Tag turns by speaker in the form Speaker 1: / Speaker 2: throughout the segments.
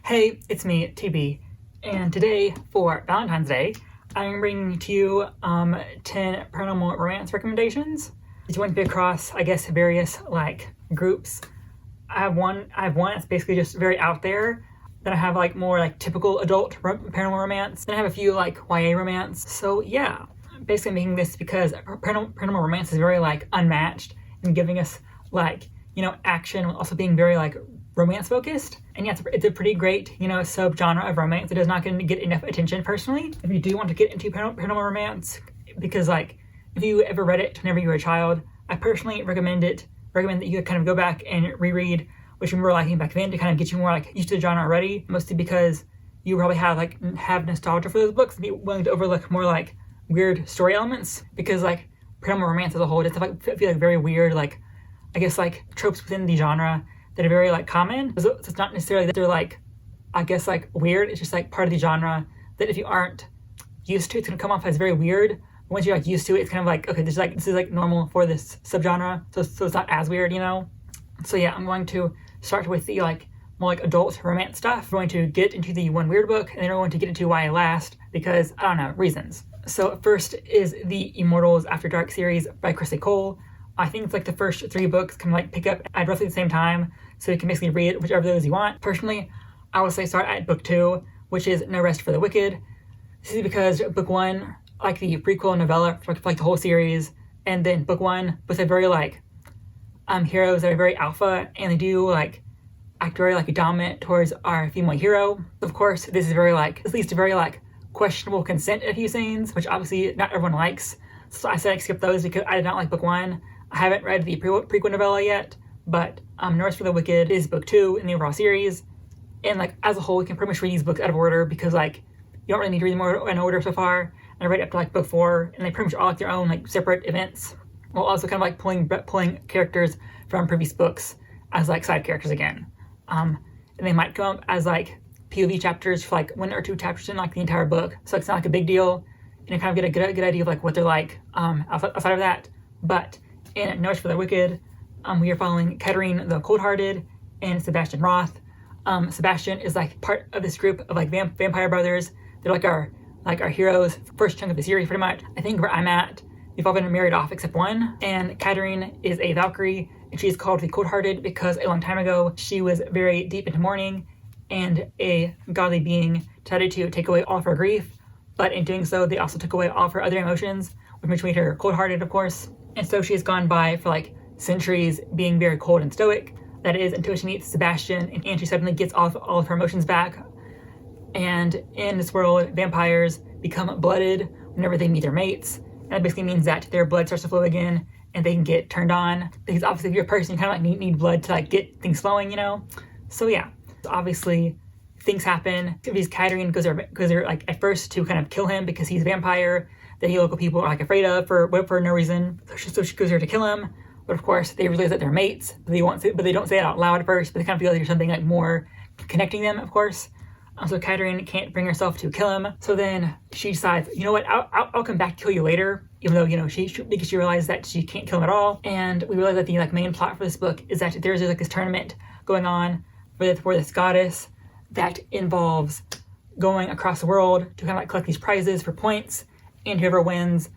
Speaker 1: Hey, it's me, TB, and today, for Valentine's Day, I'm bringing to you 10 paranormal romance recommendations. Just went across, various, groups. I have one that's basically just very out there. Then I have, more, typical adult paranormal romance. Then I have a few, YA romance. So, yeah, basically making this because paranormal romance is very, unmatched and giving us, action, while also being very, romance focused. And yeah, it's a pretty great, subgenre of romance. It does not get enough attention personally. If you do want to get into paranormal romance, because if you ever read it whenever you were a child, I personally recommend that you kind of go back and reread what you were liking back then to kind of get you more used to the genre already, mostly because you probably have nostalgia for those books and be willing to overlook more weird story elements, because paranormal romance as a whole does feel very weird, tropes within the genre that are very common. So it's not necessarily that they're weird. It's just part of the genre that if you aren't used to, it's gonna come off as very weird. But once you're used to it, it's kind of okay, this is normal for this subgenre. So it's not as weird, So yeah, I'm going to start with the more adult romance stuff. I'm going to get into the one weird book, and then I'm going to get into why I last, because I don't know, reasons. So first is the Immortals After Dark series by Chris Cole. I think it's the first 3 books can pick up at roughly the same time, so you can basically read whichever of those you want. Personally, I would say start at book 2, which is No Rest for the Wicked. This is because book 1, the prequel novella for the whole series, and then book 1 with a very heroes that are very alpha, and they do act very dominant towards our female hero. Of course, this is very this leads to very questionable consent in a few scenes, which obviously not everyone likes. So I said I skip those because I did not like book 1. I haven't read the prequel novella yet, but No Rest for the Wicked is book 2 in the overall series. And as a whole, we can pretty much read these books out of order because you don't really need to read them in order so far. And I read up to book 4, and they pretty much all their own separate events, while also kind of pulling characters from previous books as side characters again. And they might come up as POV chapters for 1 or 2 chapters in the entire book, so it's not a big deal, and you kind of get a good idea of what they're outside of that. But in No Rest for the Wicked, we are following Caine the Cold-Hearted and Sebastian Roth. Sebastian is part of this group of vampire brothers. They're our heroes, first chunk of the series pretty much. I think where I'm at, they've all been married off except one, and Caine is a Valkyrie, and she's called the Cold-Hearted because a long time ago she was very deep into mourning, and a godly being decided to take away all of her grief, but in doing so they also took away all of her other emotions, which made her cold-hearted, of course. And so she has gone by for centuries being very cold and stoic. That is until she meets Sebastian, and she suddenly gets all of her emotions back. And in this world, vampires become blooded whenever they meet their mates. And that basically means that their blood starts to flow again, and they can get turned on. Because obviously, if you're a person, you kind of need blood to get things flowing, So yeah, obviously things happen. Caine goes there at first to kind of kill him because he's a vampire that the local people are afraid of for no reason. So she goes there to kill him. But of course, they realize that they're mates. But they don't say it out loud at first. But they kind of feel there's something more connecting them, of course. So Caine can't bring herself to kill him. So then she decides, you know what? I'll come back to kill you later. Even though because she realizes that she can't kill him at all. And we realize that the main plot for this book is that there's this tournament going on for this goddess that involves going across the world to kind of collect these prizes for points. And whoever wins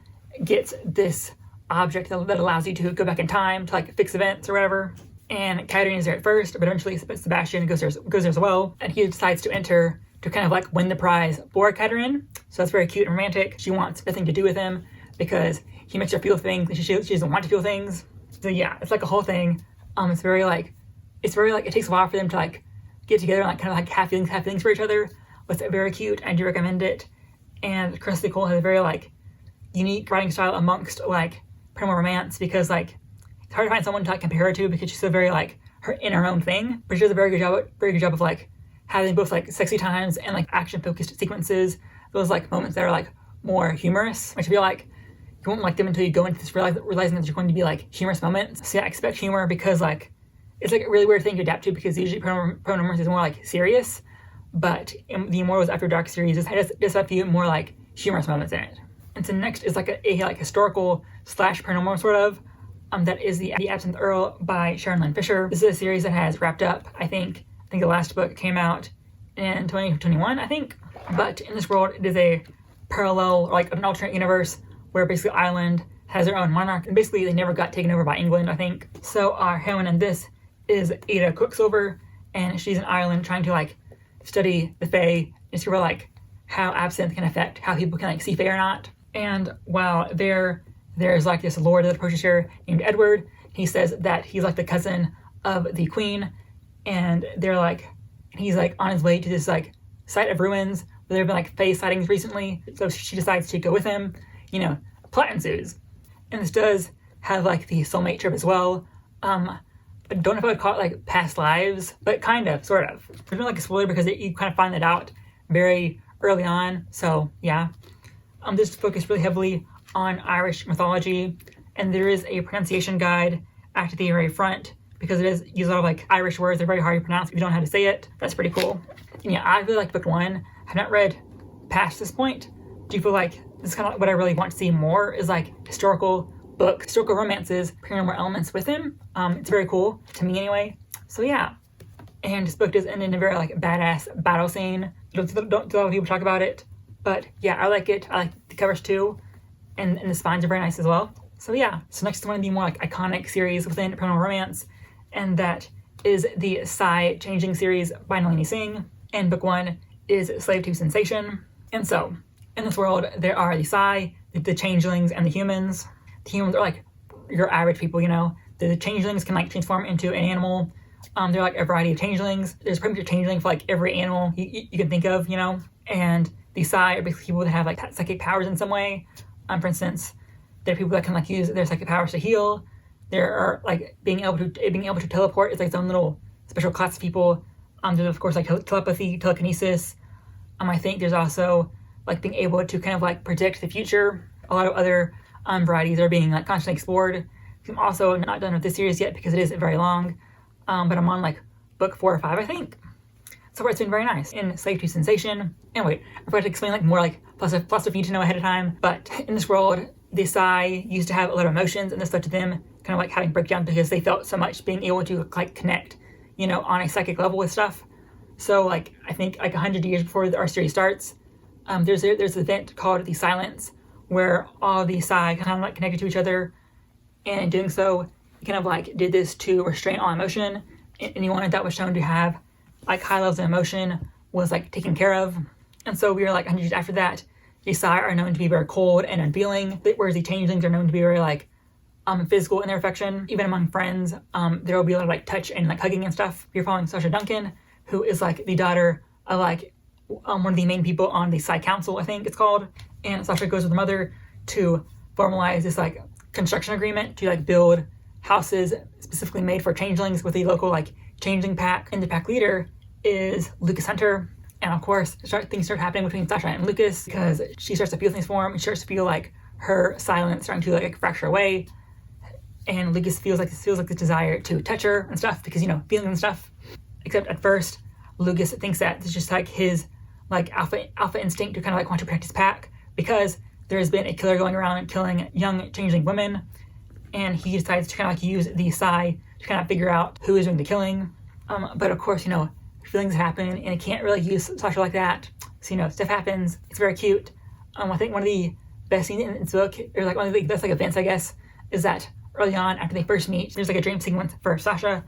Speaker 1: gets this object that allows you to go back in time to fix events or whatever. And Caine is there at first, but eventually Sebastian goes there as well, and he decides to enter to kind of win the prize for Caine. So that's very cute and romantic. She wants nothing to do with him because he makes her feel things and she doesn't want to feel things. So yeah, it's a whole thing. It's very it takes a while for them to get together and kind of have feelings for each other. But it's very cute. I do recommend it. And Chris Cole has a very unique writing style amongst paranormal romance, because it's hard to find someone to compare her to, because she's so very her in her own thing. But she does a very good job of having both sexy times and action focused sequences. Those moments that are more humorous, which I feel you won't like them until you go into this realizing that they're going to be humorous moments. So yeah, expect humor, because it's a really weird thing to adapt to, because usually paranormal romance is more serious. But in the Immortals After Dark series, it has a few more humorous moments in it. And so next is a historical / paranormal sort of. That is the Absent Earl by Sharon Lynn Fisher. This is a series that has wrapped up. I think the last book came out in 2021, I think. But in this world, it is a parallel, like an alternate universe where basically Ireland has their own monarch, and basically they never got taken over by England, I think. So our heroine in this is Ada Quicksilver, and she's in Ireland trying to like study the Fae and see like how absinthe can affect how people can like see Fae or not. And while there's like this lord that approaches her named Edward. He says that he's like the cousin of the queen, and he's like on his way to this like site of ruins where there have been like Fae sightings recently. So she decides to go with him. Plot ensues. And this does have like the soulmate trip as well. I don't know if I would call it like past lives, but kind of, sort of. There's not like a spoiler because you kind of find that out very early on. So yeah, this focused really heavily on Irish mythology, and there is a pronunciation guide at the very front because it is uses a lot of like Irish words. They're very hard to pronounce if you don't know how to say it. That's pretty cool. And yeah, I really like book 1. I've not read past this point. Do you feel like this is kind of what I really want to see more is like historical romances, paranormal elements with them. It's very cool to me anyway. So yeah, and this book does end in a very like badass battle scene. Don't a lot of people talk about it, but yeah, I like it. I like the covers too, and the spines are very nice as well. So yeah, so next is one of the more like iconic series within paranormal romance, and that is the Psy Changing Series by Nalini Singh. And book 1 is Slave to Sensation. And so, in this world, there are the Psy, the changelings, and the humans. The humans are like your average people, The changelings can like transform into an animal. They're like a variety of changelings. There's pretty much a changeling for like every animal you can think of, And the Psy are basically people that have like psychic powers in some way. For instance, there are people that can like use their psychic powers to heal. There are like being able to teleport is like its own little special class of people. There's of course like telepathy, telekinesis. I think there's also like being able to kind of like predict the future. A lot of other varieties are being like constantly explored. I'm also not done with this series yet because it is very long. But I'm on like book 4 or 5, I think. So far it's been very nice. In Slave to Sensation. And wait, I forgot to explain like more like plus stuff you need to know ahead of time. But in this world, the Psy used to have a lot of emotions, and this led to them kind of like having breakdowns because they felt so much being able to like connect, on a psychic level with stuff. So like I think like 100 years before our series starts, there's an event called the Silence where all the Psy kind of like connected to each other, and in doing so, he kind of like did this to restrain all emotion. Anyone that was shown to have like high levels of emotion was like taken care of. And so we were like 100 years after that, the Psy are known to be very cold and unfeeling, whereas the changelings are known to be very like physical in their affection. Even among friends, there will be a lot of like touch and like hugging and stuff. You're following Sasha Duncan, who is like the daughter of like one of the main people on the Psy Council, I think it's called. And Sasha goes with her mother to formalize this like construction agreement to like build houses specifically made for changelings with the local like changeling pack. And the pack leader is Lucas Hunter. And of course, things start happening between Sasha and Lucas because she starts to feel things for him. She starts to feel like her silence starting to like fracture away. And Lucas feels like this desire to touch her and stuff because, feelings and stuff. Except at first, Lucas thinks that it's just like his like alpha instinct to kind of like want to protect his pack because there has been a killer going around killing young changeling women. And he decides to kind of like use the Psy to kind of figure out who is doing the killing. But of course, feelings happen and it can't really use Sasha like that. So, stuff happens. It's very cute. I think one of the best scenes in this book, or like one of the best like events, I guess, is that early on after they first meet, there's like a dream sequence for Sasha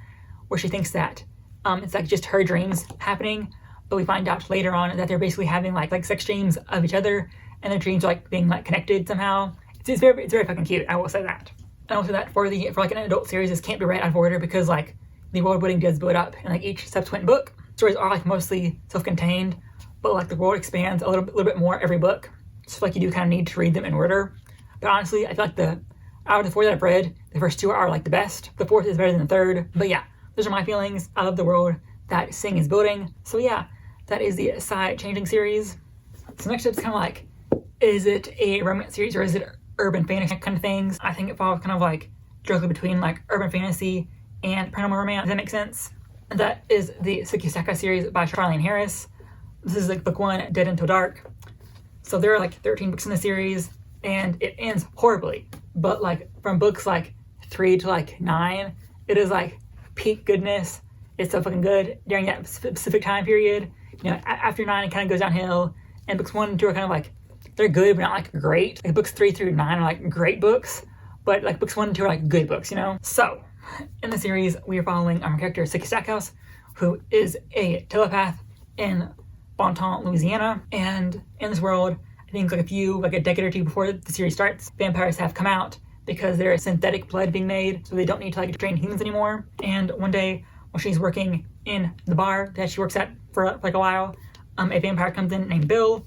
Speaker 1: where she thinks that it's like just her dreams happening. But we find out later on that they're basically having like sex dreams of each other and their dreams are like being like connected somehow. It's very fucking cute. I will say that. And also that for like an adult series, this can't be read out of order because like the world building does build up in like each subsequent book. Stories are like mostly self-contained, but like the world expands a little bit more every book. So like you do kind of need to read them in order. But honestly, I feel like out of the 4 that I've read, the first 2 are like the best. The 4th is better than the 3rd. But yeah, those are my feelings. I love the world that Singh is building. So yeah, that is the Psy Changing Series. So next up is kind of like, is it a romance series or is it urban fantasy kind of things? I think it falls kind of like directly between like urban fantasy and paranormal romance. Does that make sense? And that is the Suki Sakka series by Charlene Harris. This is like book 1, Dead Until Dark. So there are like 13 books in the series and it ends horribly. But like from books like 3 to like 9, it is like peak goodness. It's so fucking good during that specific time period. you know, after 9 it kind of goes downhill, and books 1 and 2 are kind of like, they're good but not like great. Like books 3 through 9 are like great books, but like books 1 and 2 are like good books, you know? So in the series we are following our character Suki Stackhouse, who is a telepath in Valentine, Louisiana. And in this world, I think like a decade or two before the series starts, vampires have come out because there's synthetic blood being made, so they don't need to like train humans anymore. And one day while she's working in the bar that she works at for like a while, a vampire comes in named Bill,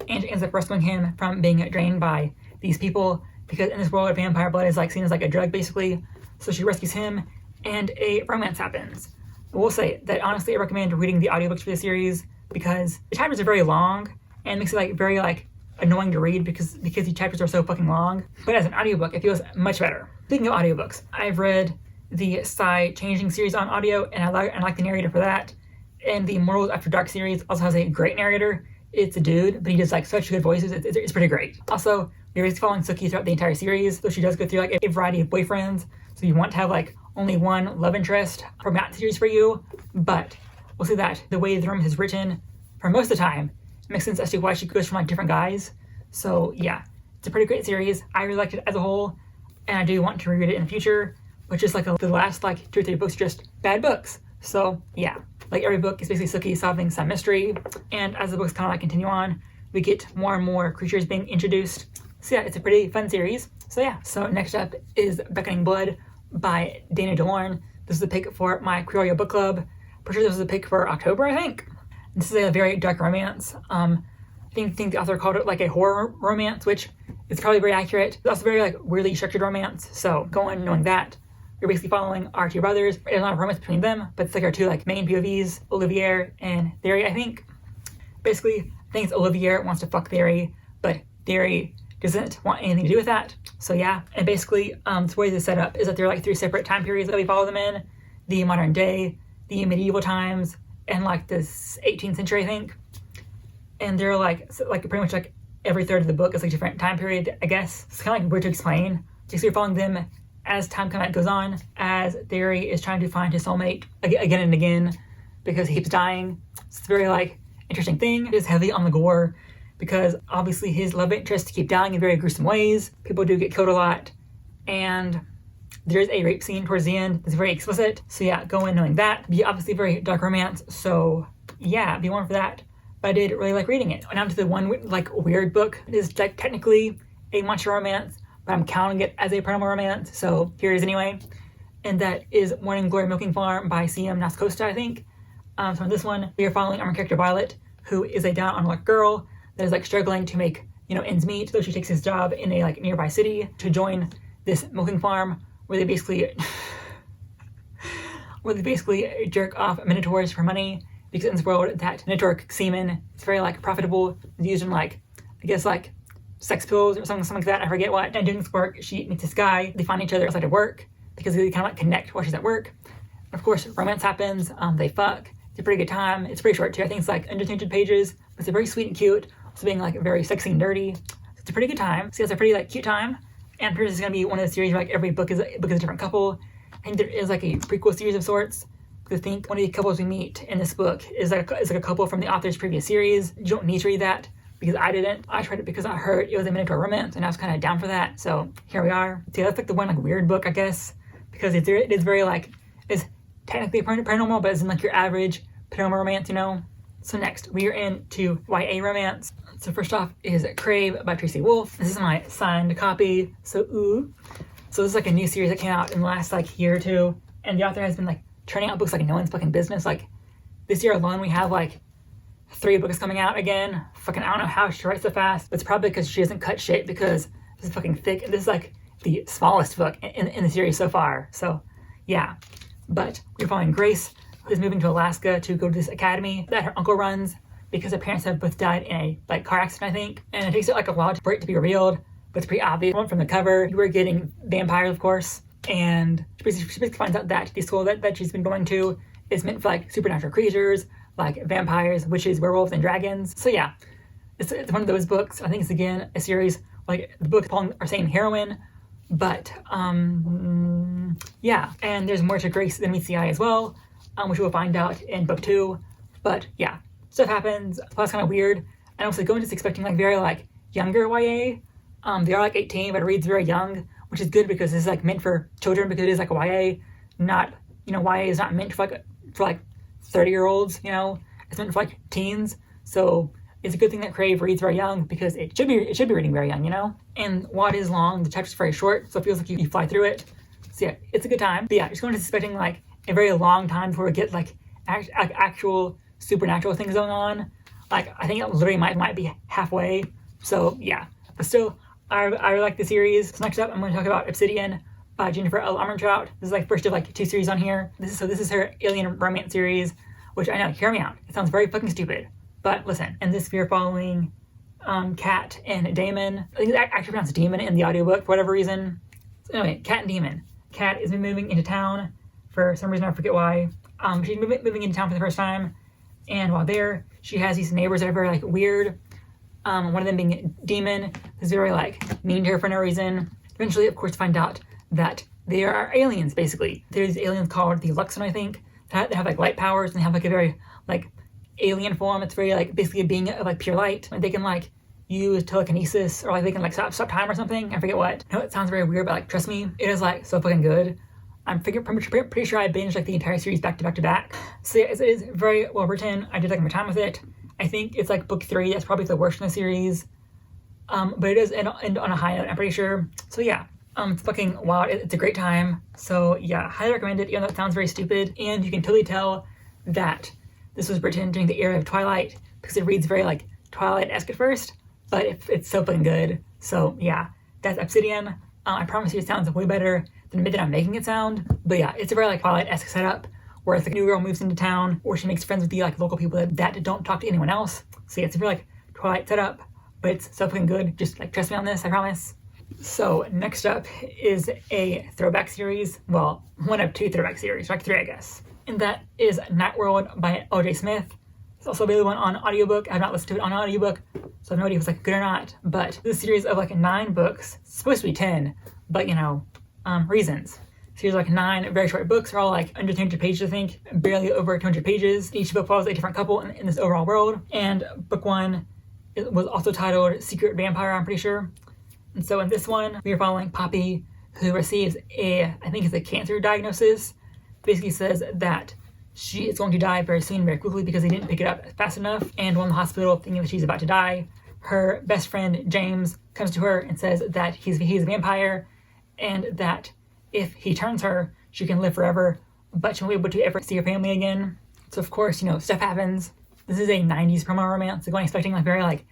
Speaker 1: and she ends up rescuing him from being drained by these people, because in this world vampire blood is like seen as like a drug basically. So she rescues him and a romance happens. I will say that honestly I recommend reading the audiobooks for the series, because the chapters are very long and it makes it like very like annoying to read because the chapters are so fucking long. But as an audiobook it feels much better. Speaking of audiobooks, I've read the Psy Changing Series on audio, and I like the narrator for that. And the Immortals After Dark series also has a great narrator. It's a dude, but he does like such good voices. It's pretty great. Also, you're basically following Suki throughout the entire series, so she does go through like a variety of boyfriends. So you want to have like only one love interest from that series for you, but we'll see that the way the romance is written for most of the time, it makes sense as to why she goes from like different guys. So yeah, it's a pretty great series. I really liked it as a whole, and I do want to reread it in the future, but just like the last like 2 or 3 books are just bad books. So yeah, like every book is basically Suki solving some mystery, and as the books kind of like continue on, we get more and more creatures being introduced. So yeah, it's a pretty fun series. So yeah, so next up is Beckoning Blood by Dana DeLorme. This is the pick for my Creole book club. Pretty sure this was a pick for October, I think. This is a very dark romance. I think the author called it like a horror romance, which is probably very accurate. It's also very like weirdly structured romance. So go in knowing that you're basically following our 2 brothers. There's not a romance between them, but it's like our 2 like main POVs, Olivier and Theory, I think. Basically, I think it's Olivier wants to fuck Theory, but Theory doesn't want anything to do with that. So yeah, and basically the way this is set up is that there are like 3 separate time periods that we follow them in: the modern day, the medieval times, and like this 18th century, I think. And they're like pretty much like every third of the book is like a different time period, I guess. It's kind of like weird to explain. Basically, you're following them as time kind of goes on, as Theory is trying to find his soulmate again and again because he keeps dying. It's a very like interesting thing. It is heavy on the gore because obviously his love interests keep dying in very gruesome ways. People do get killed a lot, and there's a rape scene towards the end that's very explicit. So yeah, go in knowing that. Be obviously very dark romance, so yeah, be warned for that. But I did really like reading it. And now to the one like weird book. It is like technically a monster romance, but I'm counting it as a paranormal romance, so here it is anyway. And that is Morning Glory Milking Farm by C.M. Nascosta, I think. So in this one, we are following our character Violet, who is a down on luck girl that is like struggling to make, you know, ends meet. So she takes his job in a like nearby city to join this milking farm where they basically jerk off minotaurs for money, because in this world that minotaur semen is very like profitable. It's used in like, I guess like sex pills or something like that. I forget what. And doing this work, she meets this guy. They find each other outside of work because they kind of like connect while she's at work. And of course, romance happens. They fuck. It's a pretty good time. It's pretty short too. I think it's like under 200 pages. But it's very sweet and cute. Also being like very sexy and dirty. So it's a pretty good time. So it's a pretty like cute time. And I'm sure this is gonna be one of the series where like every book is a different couple. I think there is like a prequel series of sorts. Because I think one of the couples we meet in this book is like a couple from the author's previous series. You don't need to read that, because I didn't. I tried it because I heard it was a minotaur romance, and I was kind of down for that. So here we are. See, that's like the one like weird book, I guess, because it is very like, it's technically paranormal, but it's in like your average paranormal romance, you know. So next we are into YA romance. So first off is Crave by Tracy Wolff. This is my signed copy. So this is like a new series that came out in the last like year or two, and the author has been like turning out books like no one's fucking business. Like this year alone we have like 3 books coming out again. Fucking I don't know how she writes so fast, but it's probably because she doesn't cut shit, because this is fucking thick, and this is like the smallest book in the series so far. So yeah, but we're following Grace, who's moving to Alaska to go to this academy that her uncle runs, because her parents have both died in a like car accident, I think, and it takes it like a while for it to be revealed, but it's pretty obvious from the cover. You were getting vampires, of course. And she basically finds out that the school that she's been going to is meant for like supernatural creatures, like vampires, witches, werewolves, and dragons. So yeah, it's one of those books. I think it's again a series, like the books are saying heroine, but yeah. And there's more to Grace than meets the eye as well, which we'll find out in book 2. But yeah, stuff happens, the plot's kind of weird, and also go into this expecting like very like younger YA. They are like 18, but it reads very young, which is good because this is like meant for children because it is like a YA, not, you know, YA is not meant for like 30-year-olds, you know, it's meant for like teens. So it's a good thing that Crave reads very young because it should be reading very young, you know? And while it is long, the chapter's very short, so it feels like you fly through it. So yeah, it's a good time. But yeah, just going to expecting like a very long time before we get like actual supernatural things going on. Like I think it literally might be halfway. So yeah, but still, I really like the series. So next up, I'm going to talk about Obsidian by Jennifer L. Armentrout. This is like first of like 2 series on here. This is her alien romance series, which I know, hear me out. It sounds very fucking stupid, but listen. In this, we are following Kat and Damon. I think it's actually pronounced Demon in the audiobook for whatever reason. So anyway, Kat and Demon. Kat is moving into town for some reason, I forget why. She's moving into town for the first time, and while there, she has these neighbors that are very like weird. One of them being Demon, who's very like mean to her for no reason. Eventually, of course, find out that they are aliens, basically. There's aliens called the Luxon, I think, that have like light powers, and they have like a very like alien form. It's very like basically a being of like pure light. And they can like use telekinesis, or like they can like stop time or something. I forget what. I know it sounds very weird, but like trust me, it is like so fucking good. I'm pretty sure I binged like the entire series back to back. So yeah, it is very well written. I did like my time with it. I think it's like book 3. That's probably the worst in the series. But it is end on a high note, I'm pretty sure. So yeah, it's fucking wild. It's a great time. So yeah, highly recommend it, even though it sounds very stupid. And you can totally tell that this was written during the era of Twilight because it reads very like Twilight-esque at first, but it's so fucking good. So yeah, that's Obsidian. I promise you it sounds way better than the minute I'm making it sound. But yeah, it's a very like Twilight-esque setup where it's like a new girl moves into town, or she makes friends with the like local people that don't talk to anyone else. So yeah, it's a very like Twilight setup, but it's so fucking good. Just like trust me on this, I promise. So next up is a throwback series. Well, one of 2 throwback series, like 3 I guess. And that is Night World by O.J. Smith. It's also available on audiobook. I have not listened to it on audiobook, so I have no idea if it's like good or not. But this series of like 9 books, it's supposed to be 10, but you know, reasons. Series like 9 very short books are all like under 200 pages, I think, barely over 200 pages. Each book follows a different couple in this overall world. And book 1 was also titled Secret Vampire, I'm pretty sure. And so in this one, we are following Poppy, who receives I think it's a cancer diagnosis. Basically says that she is going to die very soon, very quickly, because they didn't pick it up fast enough. And while in the hospital, thinking that she's about to die, her best friend, James, comes to her and says that he's a vampire, and that if he turns her, she can live forever, but she won't be able to ever see her family again. So of course, you know, stuff happens. This is a 90s promo romance, so going expecting like very like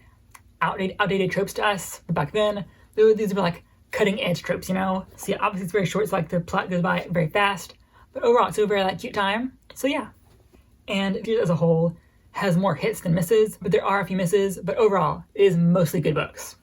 Speaker 1: outdated tropes to us. But back then, these were like cutting edge tropes, you know? So yeah, obviously it's very short, so like the plot goes by very fast. But overall, it's a very like cute time. So yeah. And the series as a whole has more hits than misses, but there are a few misses, but overall, it is mostly good books.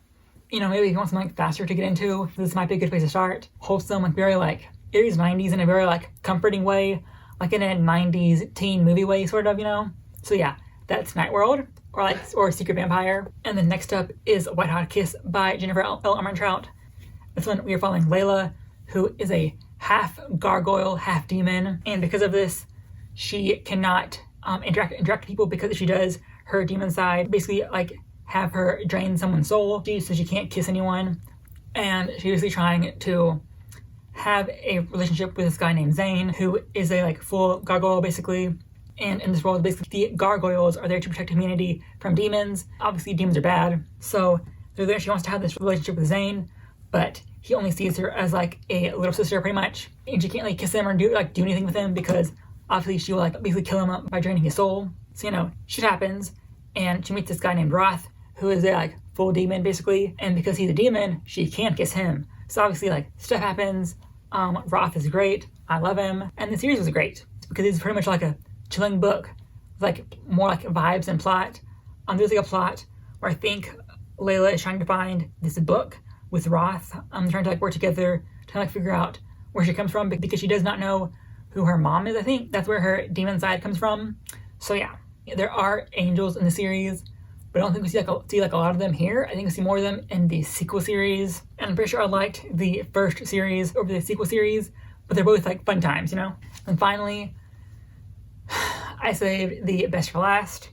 Speaker 1: You know, maybe if you want something like faster to get into, this might be a good place to start. Wholesome, like very like, it is 90s in a very like comforting way, like in a 90s teen movie way, sort of, you know? So yeah, that's Night World, or Secret Vampire. And then next up is White Hot Kiss by Jennifer L. Armentrout. This one, we are following Layla, who is a half gargoyle, half demon. And because of this, she cannot interact with people, because if she does, her demon side basically like have her drain someone's soul, so she can't kiss anyone. And she's basically trying to have a relationship with this guy named Zane, who is a like full gargoyle basically. And in this world, basically the gargoyles are there to protect humanity from demons. Obviously demons are bad, so they're there. She wants to have this relationship with Zane, but he only sees her as like a little sister pretty much. And she can't like kiss him or do anything with him, because obviously she will like basically kill him by draining his soul. So you know, shit happens, and she meets this guy named Roth, who is a like full demon basically, and because he's a demon, she can't kiss him. So obviously like stuff happens. Roth is great, I love him, and the series was great because it's pretty much like a chilling book, like more like vibes and plot. There's like a plot where I think Layla is trying to find this book with Roth. Trying to like work together to like figure out where she comes from, because she does not know who her mom is. I think that's where her demon side comes from. So yeah, there are angels in the series, but I don't think we see like a lot of them here. I think we see more of them in the sequel series. And I'm pretty sure I liked the first series over the sequel series, but they're both like fun times, you know? And finally, I saved the best for last.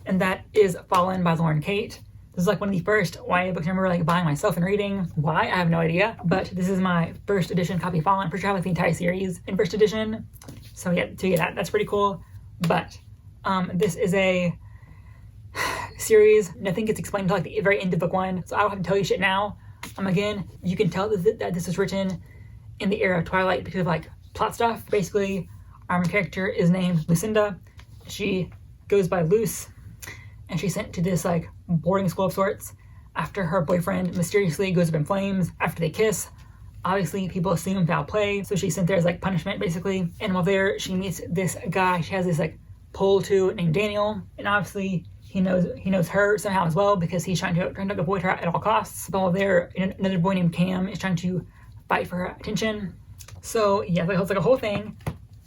Speaker 1: and that is Fallen by Lauren Kate. This is like one of the first YA books I remember like buying myself and reading. Why? I have no idea. But this is my first edition copy of Fallen. Pretty sure I have like the entire series in first edition. So yeah, to get that's pretty cool. But this is a series. Nothing gets explained until like the very end of book 1. So I don't have to tell you shit now. Again, you can tell that this was written in the era of Twilight because of like plot stuff. Basically, our main character is named Lucinda. She goes by Luce, and she's sent to this like boarding school of sorts after her boyfriend mysteriously goes up in flames after they kiss. Obviously, people assume foul play, so she's sent there as like punishment, basically. And while there, she meets this guy she has this like pull to named Daniel, and obviously he knows her somehow as well because he's trying to avoid her at all costs. But while there, another boy named Cam is trying to fight for her attention. So yeah, it's like a whole thing.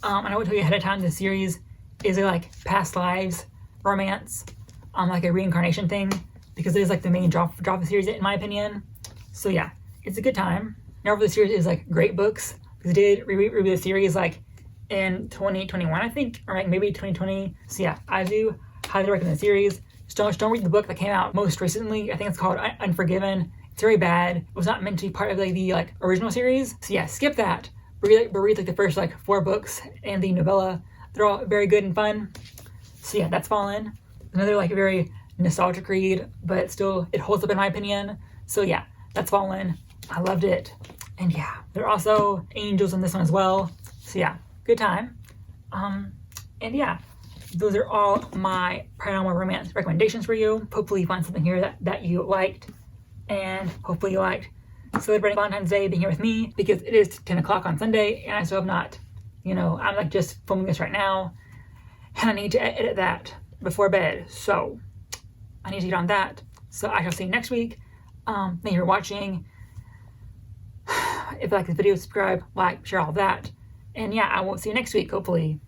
Speaker 1: And I would tell you ahead of time, this series is a like past lives romance, like a reincarnation thing, because it is like the main draw of the series in my opinion. So yeah, it's a good time. Now for the series is like great books, because I did review the series like in 2021 I think, or like maybe 2020. So yeah, I do highly recommend the series. Just don't read the book that came out most recently. I think it's called Unforgiven. It's very bad. It was not meant to be part of like the like original series. So yeah, skip that. But read like the first like 4 books and the novella. They're all very good and fun. So yeah, that's Fallen. Another like very nostalgic read, but still it holds up in my opinion. So yeah, that's Fallen. I loved it. And yeah, there are also angels in this one as well. So yeah, good time. And yeah, those are all my paranormal romance recommendations for you. Hopefully you find something here that you liked, and hopefully you liked celebrating Valentine's Day being here with me, because it is 10 o'clock on Sunday and I still have not, I'm like just filming this right now and I need to edit that before bed. So I need to get on that. So I shall see you next week. Thank you for watching. If you like this video, subscribe, like, share all of that. And yeah, I will see you next week, hopefully.